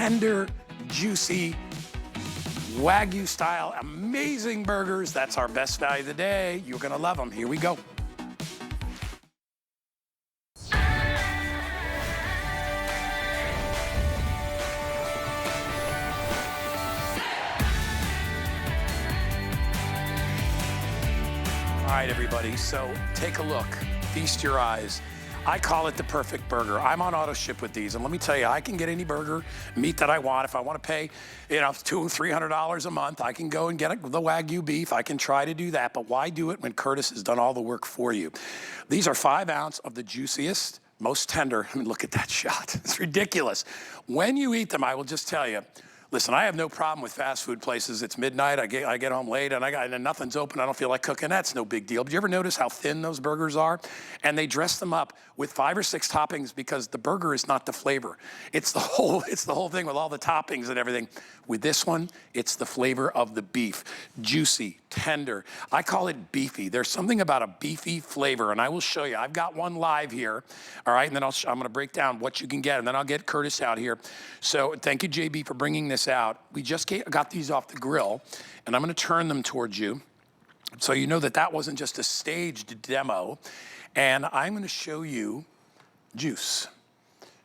tender, juicy, Wagyu style, amazing burgers. That's our best value of the day. You're gonna love them. Here we go. All right, everybody, so take a look, feast your eyes. I call it the perfect burger. I'm on auto ship with these, and let me tell you, I can get any burger, meat that I want. If I want to pay, $200-300 a month, I can go and get the Wagyu beef. I can try to do that, but why do it when Curtis has done all the work for you? These are 5 ounce of the juiciest, most tender. I mean, look at that shot. It's ridiculous. When you eat them, I will just tell you, listen, I have no problem with fast food places. It's midnight, I get home late, and nothing's open. I don't feel like cooking. That's no big deal. But you ever notice how thin those burgers are? And they dress them up with 5 or 6 toppings because the burger is not the flavor. It's the whole thing with all the toppings and everything. With this one, it's the flavor of the beef. Juicy, tender. I call it beefy. There's something about a beefy flavor, and I will show you. I've got one live here, all right? And then I'm gonna break down what you can get, and then I'll get Curtis out here. So thank you, JB, for bringing this out. We just got these off the grill, and I'm gonna turn them towards you so you know that that wasn't just a staged demo. And I'm gonna show you juice.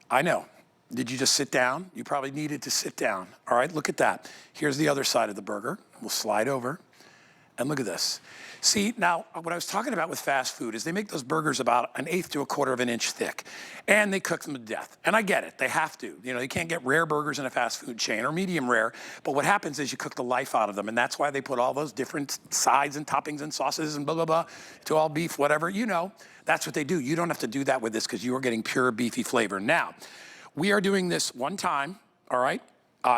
I know. Did you just sit down? You probably needed to sit down. All right, look at that. Here's the other side of the burger. We'll slide over, and look at this. See, now, what I was talking about with fast food is they make those burgers about 1/8 to 1/4 of an inch thick, and they cook them to death. And I get it, they have to. You can't get rare burgers in a fast food chain, or medium rare, but what happens is you cook the life out of them, and that's why they put all those different sides and toppings and sauces and blah, blah, blah, to all beef, whatever, that's what they do. You don't have to do that with this because you are getting pure beefy flavor. Now, we are doing this one time, all right?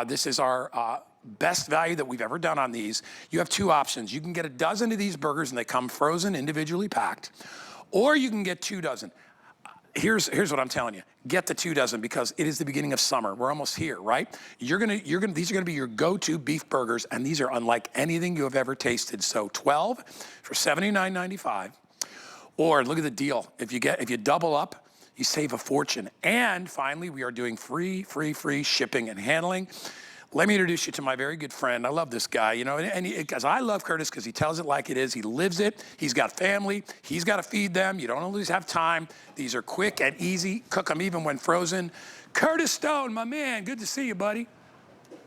This is our best value that we've ever done on these. You have 2 options. You can get a dozen of these burgers and they come frozen, individually packed, or you can get 2 dozen. Here's what I'm telling you. Get the 2 dozen because it is the beginning of summer. We're almost here, right? These are gonna be your go-to beef burgers, and these are unlike anything you have ever tasted. So 12 for $79.95, or look at the deal. If you double up, you save a fortune. And finally, we are doing free shipping and handling. Let me introduce you to my very good friend. I love this guy, because I love Curtis because he tells it like it is. He lives it. He's got family. He's got to feed them. You don't always have time. These are quick and easy. Cook them even when frozen. Curtis Stone, my man. Good to see you, buddy.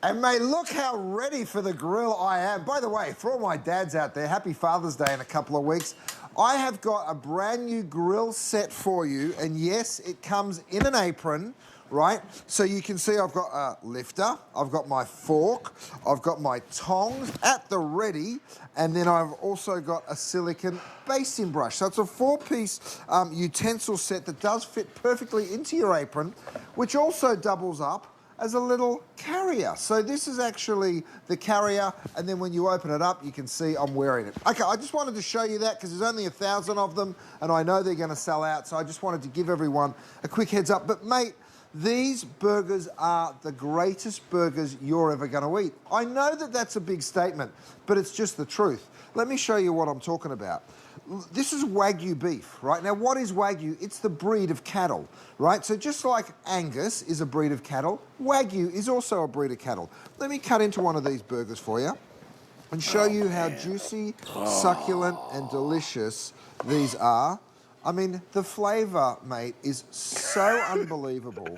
And mate, look how ready for the grill I am. By the way, for all my dads out there, happy Father's Day in a couple of weeks. I have got a brand new grill set for you. And yes, it comes in an apron, right? So you can see I've got a lifter, I've got my fork, I've got my tongs at the ready, and then I've also got a silicone basting brush. So it's a 4-piece utensil set that does fit perfectly into your apron, which also doubles up as a little carrier. So this is actually the carrier, and then when you open it up, you can see I'm wearing it. Okay, I just wanted to show you that because there's only 1,000 of them, and I know they're gonna sell out, so I just wanted to give everyone a quick heads up. But mate, these burgers are the greatest burgers you're ever gonna eat. I know that that's a big statement, but it's just the truth. Let me show you what I'm talking about. This is Wagyu beef, right? Now, what is Wagyu? It's the breed of cattle, right? So just like Angus is a breed of cattle, Wagyu is also a breed of cattle. Let me cut into one of these burgers for you and show you how juicy, succulent, and delicious these are. I mean, the flavor, mate, is so unbelievable.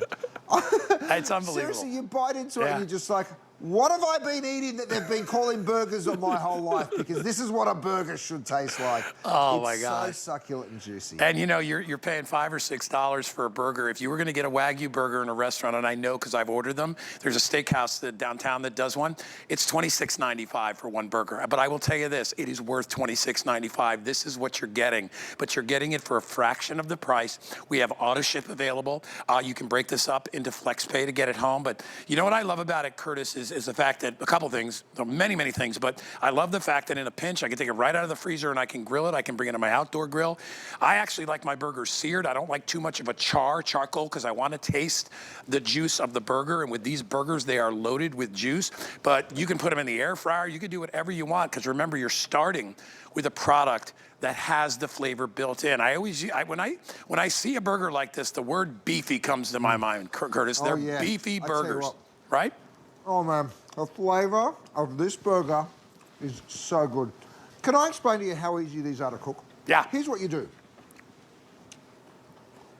It's unbelievable. Seriously, you bite into it and you're just like, what have I been eating that they've been calling burgers all my whole life? Because this is what a burger should taste like. Oh my God. It's so succulent and juicy. And you're paying $5 or $6 for a burger. If you were gonna get a Wagyu burger in a restaurant, and I know because I've ordered them, there's a steakhouse downtown that does one, it's $26.95 for one burger. But I will tell you this, it is worth $26.95. This is what you're getting, but you're getting it for a fraction of the price. We have auto ship available. You can break this up into FlexPay to get it home. But you know what I love about it, Curtis, is the fact that a couple things, many things, but I love the fact that in a pinch, I can take it right out of the freezer and I can grill it. I can bring it on my outdoor grill. I actually like my burgers seared. I don't like too much of a charcoal, because I want to taste the juice of the burger. And with these burgers, they are loaded with juice, but you can put them in the air fryer. You can do whatever you want, because remember, you're starting with a product that has the flavor built in. When I see a burger like this, the word beefy comes to my mind, Curtis. They're beefy burgers. right? Oh man, the flavor of this burger is so good. Can I explain to you how easy these are to cook? Yeah. Here's what you do.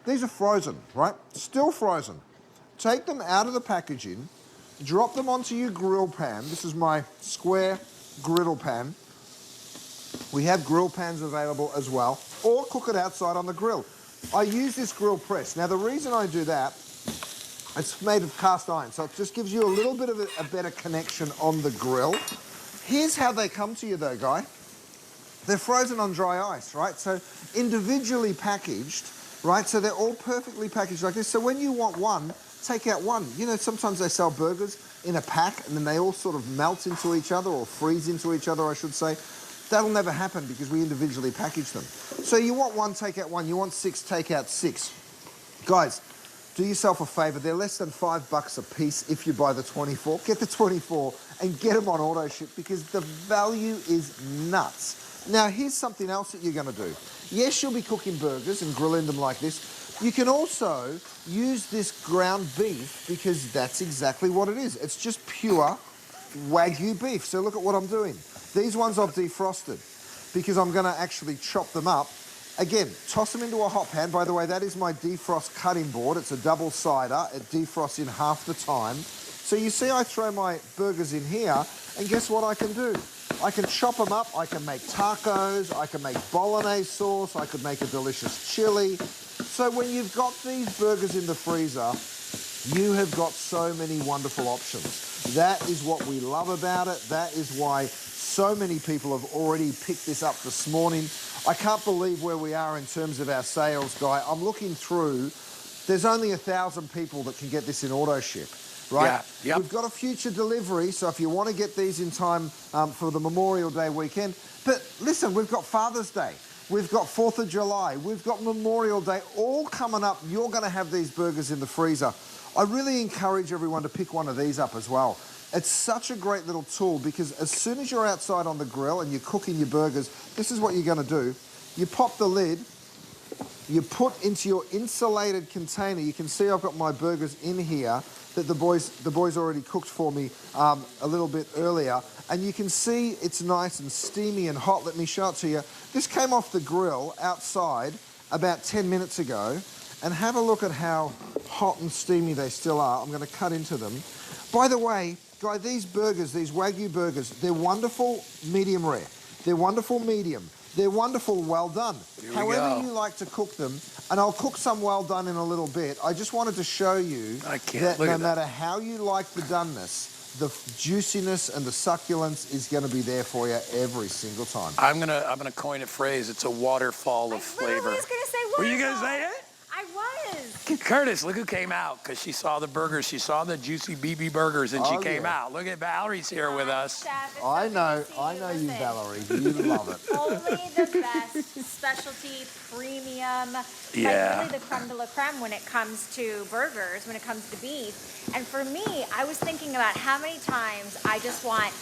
These are frozen, right? Still frozen. Take them out of the packaging, drop them onto your grill pan. This is my square griddle pan. We have grill pans available as well, or cook it outside on the grill. I use this grill press. Now the reason I do that, it's made of cast iron, so it just gives you a little bit of a better connection on the grill. Here's how they come to you though, Guy. They're frozen on dry ice, right? So individually packaged, right? So they're all perfectly packaged like this. So when you want one, take out one. You know, sometimes they sell burgers in a pack and then they all sort of melt into each other or freeze into each other, I should say. That'll never happen because we individually package them. So you want one, take out one. You want 6, take out 6. Guys, do yourself a favor. They're less than $5 a piece if you buy the 24. Get the 24 and get them on auto ship because the value is nuts. Now, here's something else that you're going to do. Yes, you'll be cooking burgers and grilling them like this. You can also use this ground beef because that's exactly what it is. It's just pure Wagyu beef. So look at what I'm doing. These ones I've defrosted because I'm going to actually chop them up. Again, toss them into a hot pan. By the way, that is my defrost cutting board. It's a double-sider. It defrosts in half the time. So you see I throw my burgers in here, and guess what I can do? I can chop them up. I can make tacos. I can make bolognese sauce. I could make a delicious chili. So when you've got these burgers in the freezer, you have got so many wonderful options. That is what we love about it. That is why so many people have already picked this up this morning. I can't believe where we are in terms of our sales, Guy. I'm looking through. There's only 1,000 people that can get this in auto ship, right? Yeah, yep. We've got a future delivery, so if you want to get these in time for the Memorial Day weekend. But listen, we've got Father's Day. We've got 4th of July. We've got Memorial Day all coming up. You're going to have these burgers in the freezer. I really encourage everyone to pick one of these up as well. It's such a great little tool because as soon as you're outside on the grill and you're cooking your burgers, this is what you're going to do. You pop the lid, you put into your insulated container. You can see I've got my burgers in here that the boys already cooked for me a little bit earlier. And you can see it's nice and steamy and hot. Let me show it to you. This came off the grill outside about 10 minutes ago. And have a look at how hot and steamy they still are. I'm going to cut into them. By the way, Guy, these burgers, these Wagyu burgers, they're wonderful medium rare. They're wonderful medium. They're wonderful well done. However you like to cook them, and I'll cook some well done in a little bit. I just wanted to show you that no matter how you like the doneness, the juiciness and the succulence is going to be there for you every single time. I'm gonna coin a phrase. It's a waterfall of flavor. I was going to say waterfall. Were you gonna say it? I was. Curtis, look who came out because she saw the burgers. She saw the juicy BB burgers and she came out. Look at Valerie's here with us. Chef, I know you, Valerie. You love it. Only the best specialty, premium, Yeah. like really the creme de la creme when it comes to burgers, when it comes to beef. And for me, I was thinking about how many times I just want,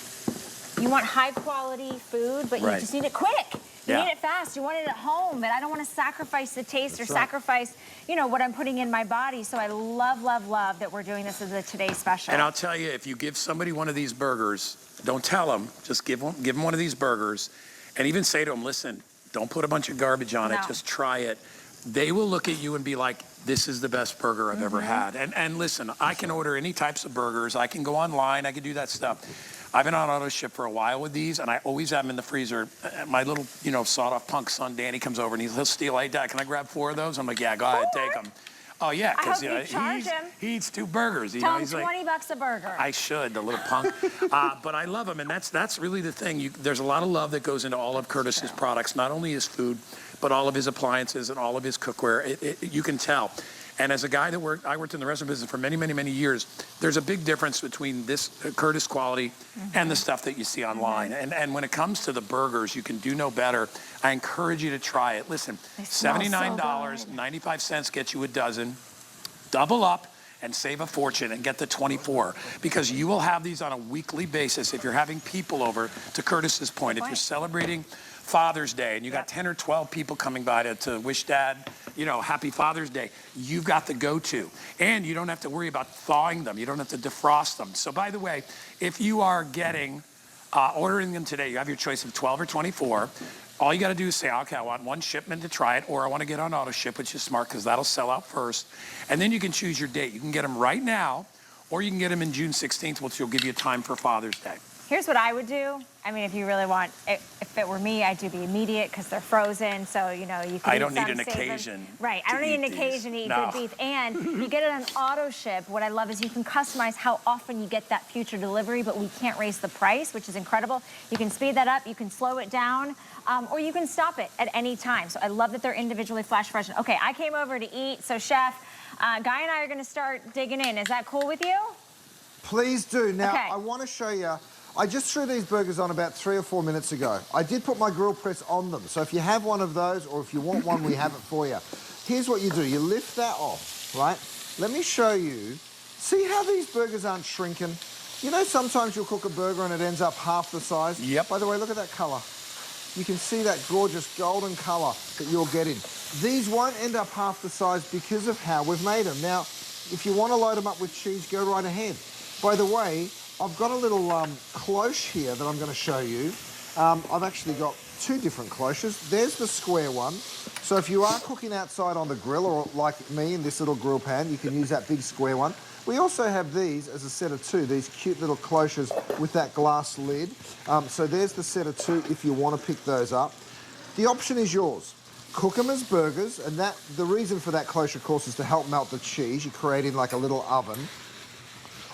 you want high quality food, but you just need it quick. You need it fast. You want it at home, but I don't want to sacrifice the taste or sacrifice, you know, what I'm putting in my body. So I love, love, love that we're doing this as a Today Special. And I'll tell you, if you give somebody one of these burgers, don't tell them, just give them one of these burgers and even say to them, listen, don't put a bunch of garbage on it, just try it. They will look at you and be like, this is the best burger I've ever had. And listen, I can order any types of burgers. I can go online. I can do that stuff. I've been on auto ship for a while with these, and I always have them in the freezer. My little, sawed-off punk son, Danny, comes over, and he'll steal, hey, Dad, can I grab 4 of those? I'm like, yeah, go ahead, take them. Oh, yeah, because he eats 2 burgers. Tell him $20 a burger. I should, the little punk. But I love him, and that's really the thing. There's a lot of love that goes into all of Curtis's products, not only his food, but all of his appliances and all of his cookware. You can tell. And as a guy that I worked in the restaurant business for many, many, many years, there's a big difference between this Curtis quality and the stuff that you see online. And when it comes to the burgers, you can do no better. I encourage you to try it. Listen, $79.95 gets you a dozen. Double up and save a fortune and get the 24 because you will have these on a weekly basis if you're having people over, to Curtis's point. If you're celebrating Father's Day and you got 10 or 12 people coming by to wish Dad, you know, happy Father's Day, you've got the go-to. And you don't have to worry about thawing them. You don't have to defrost them. So by the way, if you are ordering them today, you have your choice of 12 or 24. All you got to do is say, okay, I want one shipment to try it, or I want to get on auto ship, which is smart because that'll sell out first. And then you can choose your date. You can get them right now, or you can get them in June 16th, which will give you time for Father's Day. Here's what I would do. I mean, if you really want, if it were me, I'd do the immediate because they're frozen. So, you know, you can I don't need an occasion. Right. I don't need an occasion to eat good beef. And you get it on auto ship. What I love is you can customize how often you get that future delivery, but we can't raise the price, which is incredible. You can speed that up. You can slow it down, or you can stop it at any time. So I love that they're individually flash frozen. Okay, I came over to eat. So, Chef, Guy and I are going to start digging in. Is that cool with you? Please do. Now, Okay. I want to show you. I just threw these burgers on about 3 or 4 minutes ago. I did put my grill press on them, so if you have one of those or if you want one, we have it for you. Here's what you do. You lift that off, right? Let me show you. See how these burgers aren't shrinking? You know, sometimes you'll cook a burger and it ends up half the size? Yep. By the way, look at that colour. You can see that gorgeous golden colour that you're getting. These won't end up half the size because of how we've made them. Now, if you want to load them up with cheese, go right ahead. By the way, I've got a little cloche here that I'm going to show you. I've actually got 2 different cloches. There's the square one. So if you are cooking outside on the grill, or like me in this little grill pan, you can use that big square one. We also have these as a set of 2, these cute little cloches with that glass lid. So there's the set of 2 if you want to pick those up. The option is yours. Cook them as burgers, and the reason for that cloche, of course, is to help melt the cheese. You're creating like a little oven.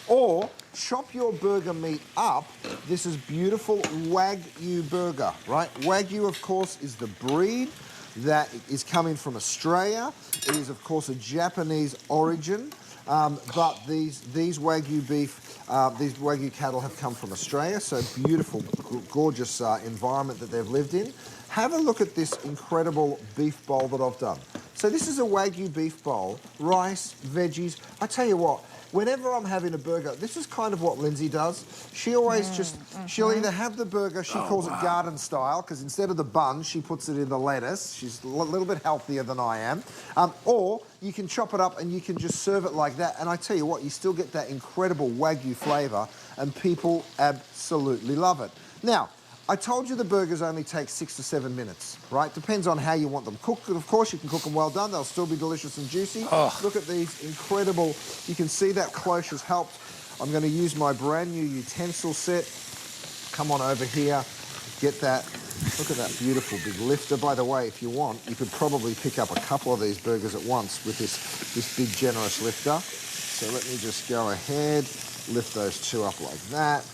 Or chop your burger meat up. This is beautiful Wagyu burger, right? Wagyu, of course, is the breed that is coming from Australia. It is, of course, a Japanese origin, but these Wagyu beef, these Wagyu cattle have come from Australia, so beautiful, gorgeous environment that they've lived in. Have a look at this incredible beef bowl that I've done. So this is a Wagyu beef bowl, rice, veggies. I tell you what, whenever I'm having a burger, this is kind of what Lindsay does. She always she'll either have the burger, she calls it garden style, because instead of the bun, she puts it in the lettuce. She's a little bit healthier than I am. Or you can chop it up and you can just serve it like that. And I tell you what, you still get that incredible Wagyu flavour, and people absolutely love it. Now, I told you the burgers only take 6 to 7 minutes, right? Depends on how you want them cooked. Of course, you can cook them well done. They'll still be delicious and juicy. Look at these incredible, you can see that cloche has helped. I'm going to use my brand new utensil set. Come on over here, get that. Look at that beautiful big lifter. By the way, if you want, you could probably pick up a couple of these burgers at once with this big generous lifter. So let me just go ahead, lift those 2 up like that,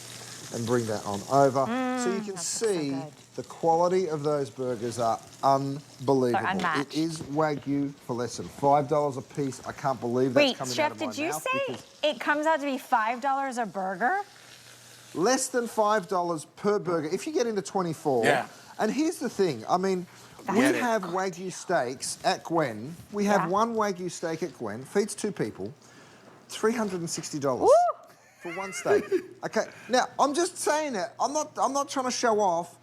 and bring that on over. So you can see the quality of those burgers are unbelievable. It is Wagyu for less than $5 a piece. I can't believe that's coming out of my mouth. Wait, Chef, did you say it comes out to be $5 a burger? Less than $5 per burger if you get into 24. Yeah. And here's the thing. I mean, we have Wagyu steaks at Gwen. We have one Wagyu steak at Gwen. Feeds 2 people. $360. Woo! For one steak. Okay, now I'm just saying it. I'm not trying to show off.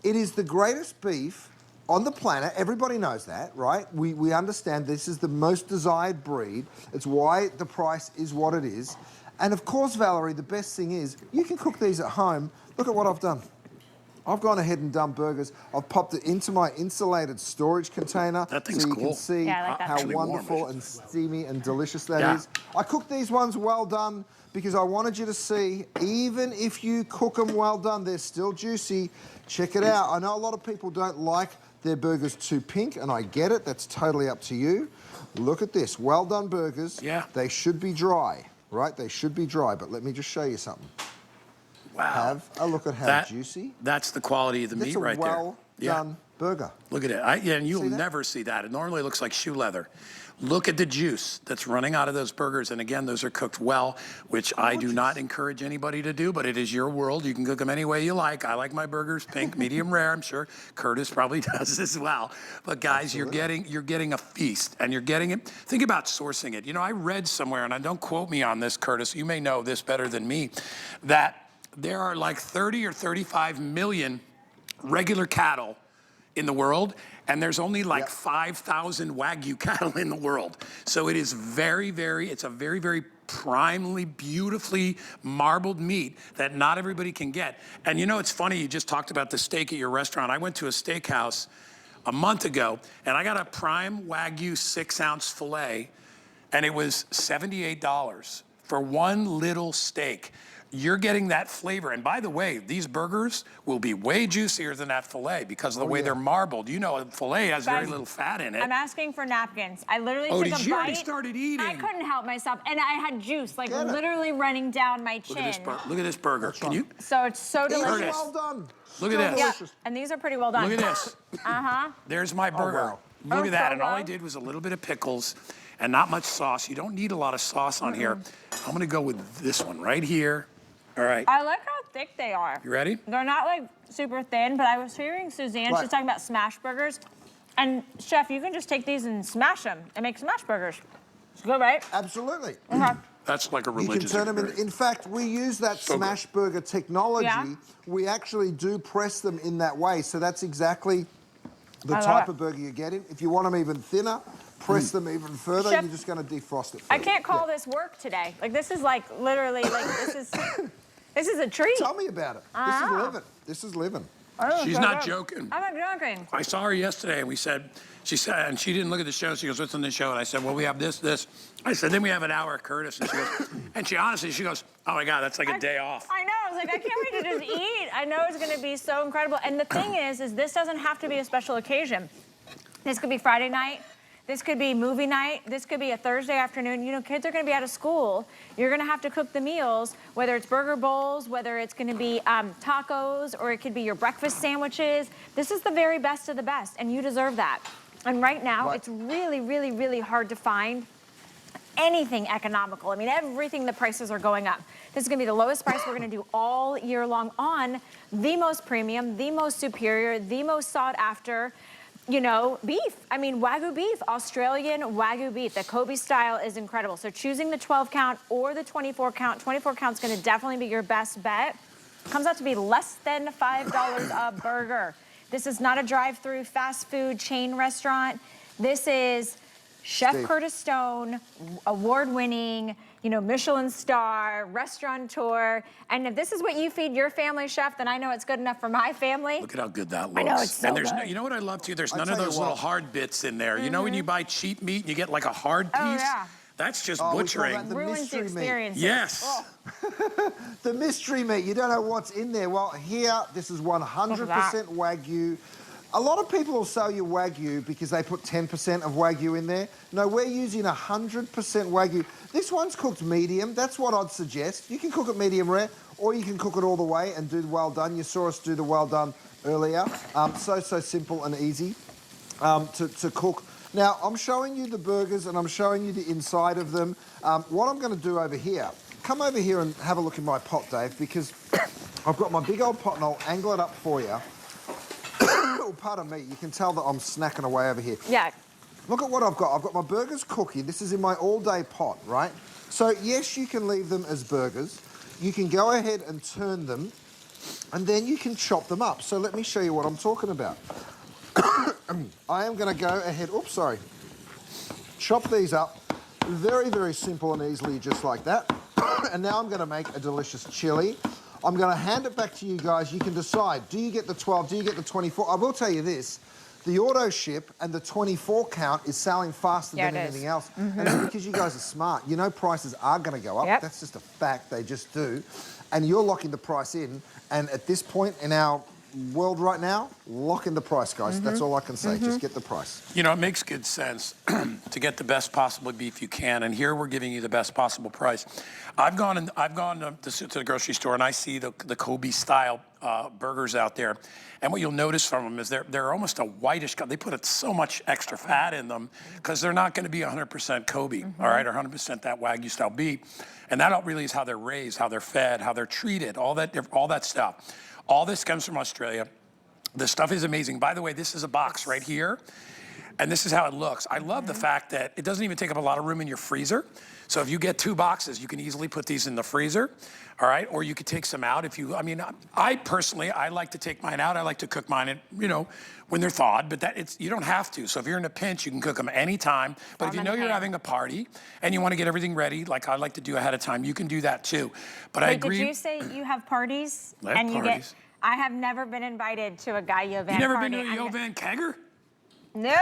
It is the greatest beef on the planet. Everybody knows that, right? We understand this is the most desired breed. It's why the price is what it is. And of course, Valerie, the best thing is you can cook these at home. Look at what I've done. I've gone ahead and done burgers. I've popped it into my insulated storage container. That thing's so you cool. can see how wonderful and steamy and delicious that is. I cooked these ones well done because I wanted you to see, even if you cook them well done, they're still juicy. Check it out. I know a lot of people don't like their burgers too pink, and I get it. That's totally up to you. Look at this. Well done burgers. Yeah. They should be dry, right? They should be dry, but let me just show you something. Wow. Have a look at how juicy. That's the quality of the meat right there. Well done burger. Look at it. And you'll never see that. It normally looks like shoe leather. Look at the juice that's running out of those burgers. And again, those are cooked well, which I do not encourage anybody to do, but it is your world. You can cook them any way you like. I like my burgers pink, medium rare. I'm sure Curtis probably does as well. But guys, you're getting a feast, and you're getting it. Think about sourcing it. You know, I read somewhere, and don't quote me on this, Curtis, you may know this better than me, that there are like 30 or 35 million regular cattle in the world, and there's only like 5,000 Wagyu cattle in the world. So it is it's a very, very primely, beautifully marbled meat that not everybody can get. And you know, it's funny, you just talked about the steak at your restaurant. I went to a steakhouse a month ago, and I got a prime Wagyu 6-ounce filet, and it was $78 for one little steak. You're getting that flavor. And by the way, these burgers will be way juicier than that filet because of the way they're marbled. You know, a filet has very little fat in it. I'm asking for napkins. I literally took a bite. Oh, did you already started eating? I couldn't help myself. And I had juice, like literally running down my chin. Look at this burger. Can you? So it's so delicious. Well done. Look at this. Yeah, and these are pretty well done. Look at this. There's my burger. wow. Look at that. And all I did was a little bit of pickles and not much sauce. You don't need a lot of sauce on here. I'm going to go with this one right here. All right. I like how thick they are. You ready? They're not like super thin, but I was hearing Suzanne, she's talking about smash burgers. And Chef, you can just take these and smash them and make smash burgers. It's good, right? Absolutely. Okay. That's like a You religious can turn them experience. in fact, we use that smash burger technology. Yeah. We actually do press them in that way. So that's exactly the type of burger you're getting. If you want them even thinner, press them even further. Chef, You're just going to defrost it. I can't call this work today. Like, this is like literally, like, this is a treat. Tell me about it. This is living. This is living. Oh, She's so not good. joking. I'm not joking. I saw her yesterday, and she said, and she didn't look at the show. She goes, "What's on the show?" And I said, "Well, we have this." I said, "Then we have an hour at Curtis." And she goes, and she honestly, she goes, "Oh my God, that's like a day off." I know. I was like, I can't wait to just eat. I know it's going to be so incredible. And the thing is this doesn't have to be a special occasion. This could be Friday night. This could be movie night. This could be a Thursday afternoon. You know, kids are going to be out of school. You're going to have to cook the meals, whether it's burger bowls, whether it's going to be tacos, or it could be your breakfast sandwiches. This is the very best of the best, and you deserve that. And right now, it's really, really, really hard to find anything economical. I mean, everything, the prices are going up. This is going to be the lowest price we're going to do all year long on the most premium, the most superior, the most sought after, you know, beef. I mean, Wagyu beef, Australian Wagyu beef. The KobeStyle is incredible. So choosing the 12 count or the 24 count, 24 count is going to definitely be your best bet. Comes out to be less than $5 a burger. This is not a drive-through fast food chain restaurant. This is Chef Curtis Stone, award-winning, you know, Michelin star, restaurateur. And if this is what you feed your family, Chef, then I know it's good enough for my family. Look at how good that looks. I know, it's so and there's good. you know what I love too? There's none of those little hard bits in there. You know when you buy cheap meat and you get like a hard piece? Oh, yeah. That's just We call butchering. that the Ruins the mystery meat. experience. Yes. Oh. The mystery meat, you don't know what's in there. Well, here, this is 100% Wagyu. A lot of people will sell you Wagyu because they put 10% of Wagyu in there. No, we're using 100% Wagyu. This one's cooked medium. That's what I'd suggest. You can cook it medium rare, or you can cook it all the way and do the well done. You saw us do the well done earlier. So simple and easy to cook. Now, I'm showing you the burgers and I'm showing you the inside of them. What I'm going to do over here, come over here and have a look in my pot, Dave, because I've got my big old pot and I'll angle it up for you. Oh, pardon me, you can tell that I'm snacking away over here. Yeah. Look at what I've got. I've got my burgers cooking. This is in my all-day pot, right? So, yes, you can leave them as burgers. You can go ahead and turn them, and then you can chop them up. So let me show you what I'm talking about. I am going to go ahead, chop these up very, very simple and easily, just like that. And now I'm going to make a delicious chili. I'm going to hand it back to you guys. You can decide, do you get the 12, do you get the 24? I will tell you this, the auto ship and the 24 count is selling faster than anything else. And it's because you guys are smart. You know prices are going to go up. Yep. That's just a fact. They just do. And you're locking the price in. And at this point in our world right now, lock in the price, guys. That's all I can say. Just get the price. You know, it makes good sense to get the best possible beef you can, and here we're giving you the best possible price. I've gone to the grocery store and I see the KobeStyle burgers out there, and what you'll notice from them is they're almost a whitish color. They put so much extra fat in them because they're not going to be 100% Kobe, all right, or 100% that Wagyu style beef, and that really is how they're raised, how they're fed, how they're treated, all that stuff. All this comes from Australia. The stuff is amazing. By the way, this is a box right here. And this is how it looks. I love the fact that it doesn't even take up a lot of room in your freezer. So if you get 2 boxes, you can easily put these in the freezer, all right? Or you could take some out if you, I mean, I personally, I like to take mine out. I like to cook mine, at, you know, when they're thawed, but you don't have to. So if you're in a pinch, you can cook them anytime. But if you know you're having a party and you want to get everything ready, like I like to do ahead of time, you can do that too. But I agree. Did you say you have parties? I have parties. I have never been invited to a Guy Yovan party. You never been to a Yovan kegger? Nope,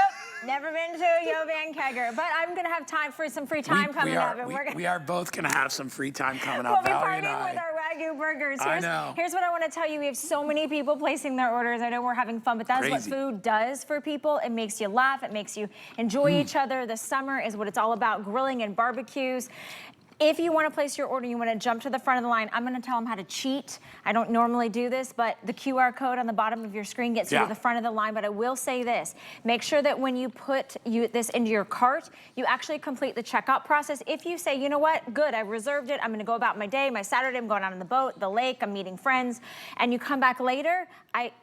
never been to a Yovan kegger, but I'm gonna have time for some free time coming up. And we are both gonna have some free time coming up. We'll be partying with our Wagyu burgers. Here's what I want to tell you. We have so many people placing their orders. I know we're having fun, but that's what food does for people. It makes you laugh. It makes you enjoy each other. The summer is what it's all about, grilling and barbecues. If you want to place your order, you want to jump to the front of the line, I'm going to tell them how to cheat. I don't normally do this, but the QR code on the bottom of your screen gets you to the front of the line. But I will say this, make sure that when you put this into your cart, you actually complete the checkout process. If you say, you know what, good, I reserved it, I'm going to go about my day, my Saturday, I'm going out on the boat, the lake, I'm meeting friends, and you come back later,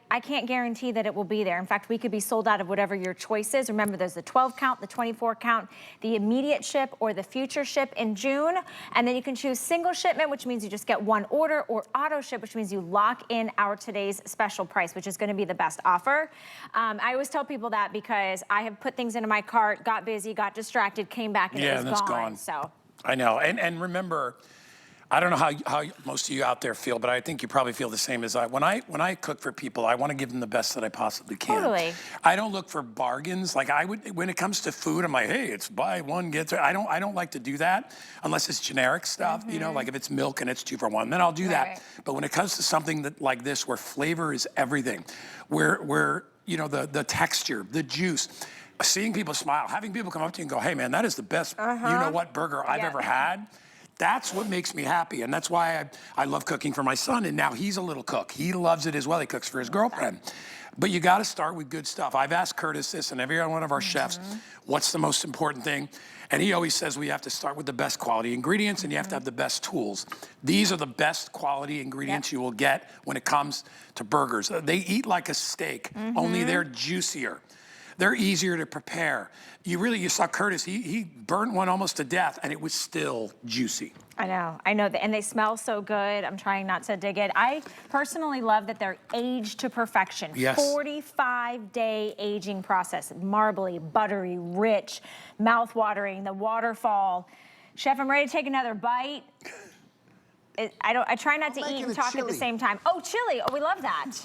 I can't guarantee that it will be there. In fact, we could be sold out of whatever your choice is. Remember, there's the 12 count, the 24 count, the immediate ship, or the future ship in June. And then you can choose single shipment, which means you just get one order, or auto ship, which means you lock in our today's special price, which is going to be the best offer. I always tell people that because I have put things into my cart, got busy, got distracted, came back, and it was gone. So I know. And remember, I don't know how most of you out there feel, but I think you probably feel the same as I. When I cook for people, I want to give them the best that I possibly can. Totally. I don't look for bargains. Like when it comes to food, I'm like, hey, it's buy one, get three. I don't like to do that unless it's generic stuff. You know, like if it's milk and it's 2 for 1, then I'll do that. But when it comes to something that like this, where flavor is everything, where you know the texture, the juice. Seeing people smile, having people come up to you and go, hey man, that is the best you know what burger I've ever had. That's what makes me happy, and that's why I love cooking for my son, and now he's a little cook. He loves it as well. He cooks for his girlfriend. But you got to start with good stuff. I've asked Curtis this and every one of our chefs, what's the most important thing? And he always says we have to start with the best quality ingredients, and you have to have the best tools. These are the best quality ingredients you will get when it comes to burgers. They eat like a steak, only they're juicier. They're easier to prepare. You saw Curtis, he burnt one almost to death and it was still juicy. I know, and they smell so good. I'm trying not to dig it. I personally love that they're aged to perfection. Yes. 45-day aging process, marbly, buttery, rich, mouth-watering, the waterfall. Chef, I'm ready to take another bite. I try not to eat and talk at the same time. Oh, chili, we love that.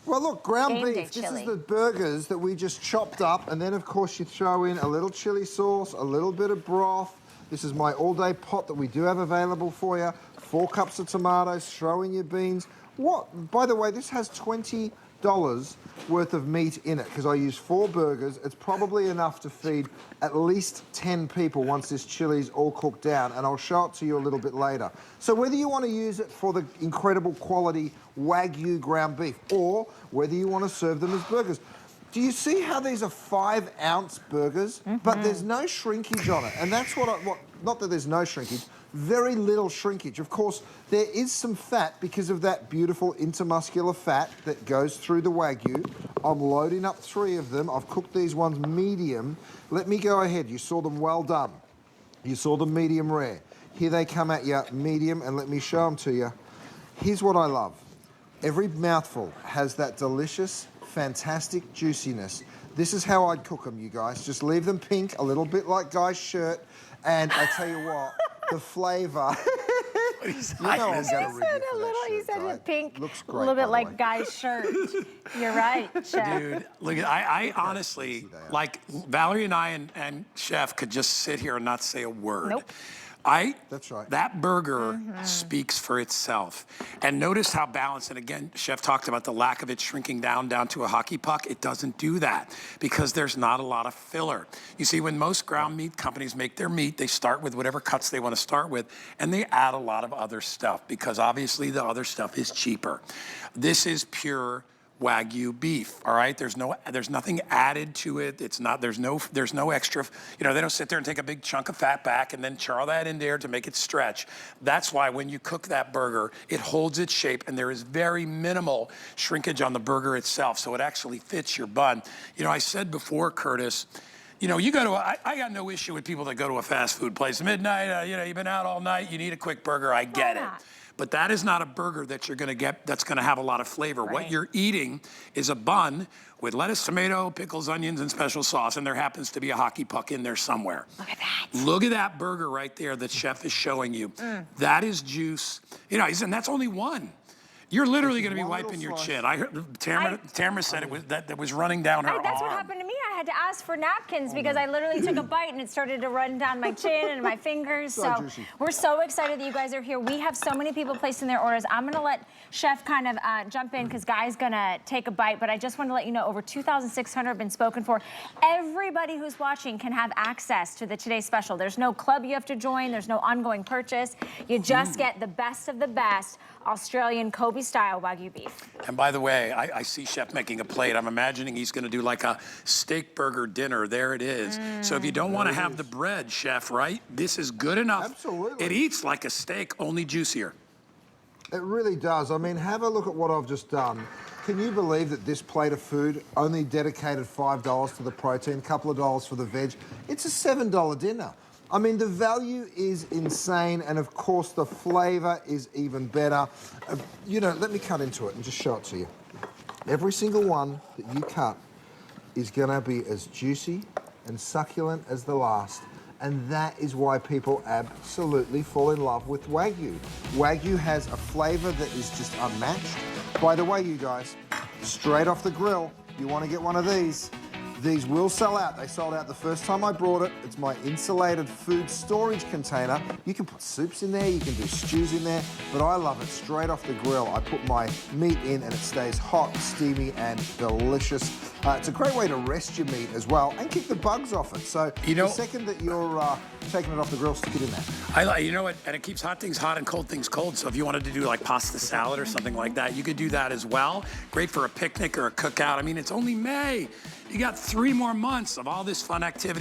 Well, look, ground beef. This chili. is the burgers that we just chopped up, and then, of course, you throw in a little chili sauce, a little bit of broth. This is my all-day pot that we do have available for you. 4 cups of tomatoes, throw in your beans. By the way, this has $20 worth of meat in it, because I use 4 burgers. It's probably enough to feed at least 10 people once this chili's all cooked down, and I'll show it to you a little bit later. So whether you want to use it for the incredible quality Wagyu ground beef, or whether you want to serve them as burgers, do you see how these are 5-ounce burgers, but there's no shrinkage on it? And that's not that there's no shrinkage, very little shrinkage. Of course, there is some fat because of that beautiful intermuscular fat that goes through the Wagyu. I'm loading up 3 of them. I've cooked these ones medium. Let me go ahead. You saw them well done. You saw them medium rare. Here they come at you medium, and let me show them to you. Here's what I love. Every mouthful has that delicious, fantastic juiciness. This is how I'd cook them, you guys. Just leave them pink, a little bit like Guy's shirt, and I tell you what, the flavour. He said it pink, Looks great, a little bit by the like way. Guy's shirt. You're right, Chef. Dude, look, I honestly, like Valerie and I and Chef could just sit here and not say a word. Nope. That's right. That burger speaks for itself. And notice how balanced, and again, Chef talked about the lack of it shrinking down to a hockey puck. It doesn't do that because there's not a lot of filler. You see, when most ground meat companies make their meat, they start with whatever cuts they want to start with, and they add a lot of other stuff because obviously the other stuff is cheaper. This is pure Wagyu beef, all right? There's nothing added to it. There's no extra, you know, they don't sit there and take a big chunk of fat back and then char that in there to make it stretch. That's why when you cook that burger, it holds its shape and there is very minimal shrinkage on the burger itself, so it actually fits your bun. You know, I said before, Curtis, You know, you go to, I got no issue with people that go to a fast food place. Midnight, you know, you've been out all night, you need a quick burger, I get it. But that is not a burger that you're gonna get that's gonna have a lot of flavor. Right. What you're eating is a bun with lettuce, tomato, pickles, onions, and special sauce, and there happens to be a hockey puck in there somewhere. Look at that. Look at that burger right there that chef is showing you. That is juice. You know, and that's only one. You're literally going to be wiping your chin. I heard Tamara said it was that was running down her arm. That's what happened to me. I had to ask for napkins because I literally took a bite and it started to run down my chin and my fingers. So we're so excited that you guys are here. We have so many people placing their orders. I'm going to let Chef kind of jump in because Guy's going to take a bite. But I just want to let you know over 2,600 have been spoken for. Everybody who's watching can have access to the Today Special. There's no club you have to join. There's no ongoing purchase. You just get the best of the best Australian KobeStyle Wagyu beef. And by the way, I see Chef making a plate. I'm imagining he's going to do like a steak burger dinner. There it is. So if you don't want to have the bread, Chef, right? This is good enough. Absolutely. It eats like a steak, only juicier. It really does. I mean, have a look at what I've just done. Can you believe that this plate of food only dedicated $5 to the protein, a couple of dollars for the veg? It's a $7 dinner. I mean, the value is insane, and of course, the flavor is even better. You know, let me cut into it and just show it to you. Every single one that you cut is gonna be as juicy and succulent as the last. And that is why people absolutely fall in love with Wagyu. Wagyu has a flavor that is just unmatched. By the way, you guys, straight off the grill, you wanna get one of these. These will sell out. They sold out the first time I brought it. It's my insulated food storage container. You can put soups in there, you can do stews in there, but I love it straight off the grill. I put my meat in and it stays hot, steamy, and delicious. It's a great way to rest your meat as well and keep the bugs off it. So the second that you're taking it off the grill, stick it in there. You know what, and it keeps hot things hot and cold things cold. So if you wanted to do like pasta salad or something like that, you could do that as well. Great for a picnic or a cookout. I mean, it's only May. You got 3 more months of all this fun activity.